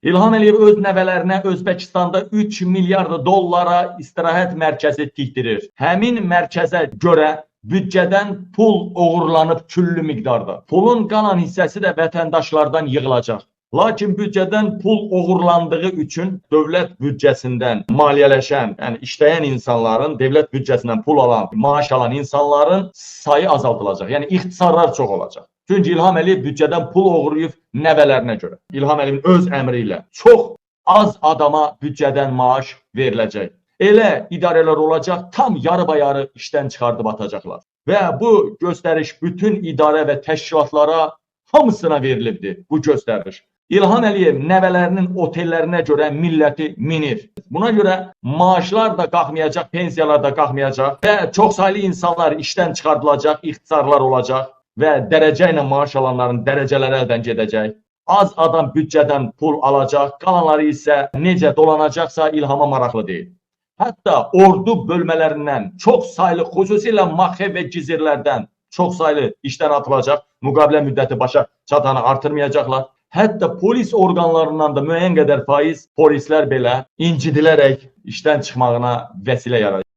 İlham Əliyev öz nəvələrinə Özbəkistanda 3 milyard dollara istirahət mərkəzi tikdirir. Həmin mərkəzə görə büdcədən pul oğurlanıb küllü miqdarda. Pulun qalan hissəsi də vətəndaşlardan yığılacaq. Lakin büdcədən pul oğurlandığı üçün dövlət büdcəsindən maliyyələşən, yəni işləyən insanların, dövlət büdcəsindən pul alan, maaş alan insanların sayı azaldılacaq. Yəni ixtisarlar çox olacaq. Çünki İlham Əliyev büdcədən pul oğurlayıb nəvələrinə görə. İlham Əliyevin öz əmri ilə çox az adama büdcədən maaş veriləcək. Elə idarələr olacaq, tam yarı-bayarı işdən çıxardıb atacaqlar. Və bu göstəriş bütün idarə və təşkilatlara hamısına verilibdir bu göstəriş. İlham Əliyev nəvələrinin otellərinə görə milləti minir. Buna görə maaşlar da qalxmayacaq, pensiyalar da qalxmayacaq və çoxsaylı insanlar işdən çıxardılacaq, ixtisarlar olacaq və dərəcə ilə maaş alanların dərəcələri əldən gedəcək. Az adam büdcədən pul alacaq, qalanları isə necə dolanacaqsa İlhama maraqlı deyil. Hətta ordu bölmələrindən çox saylı, xüsusilə Maxev və Gizirlərdən çox saylı işdən atılacaq, müqavilə müddəti başa çatanı artırmayacaqlar. Hətta polis orqanlarından da müəyyən qədər faiz polislər belə incidilərək işdən çıxmağına vəsilə yaradacaq.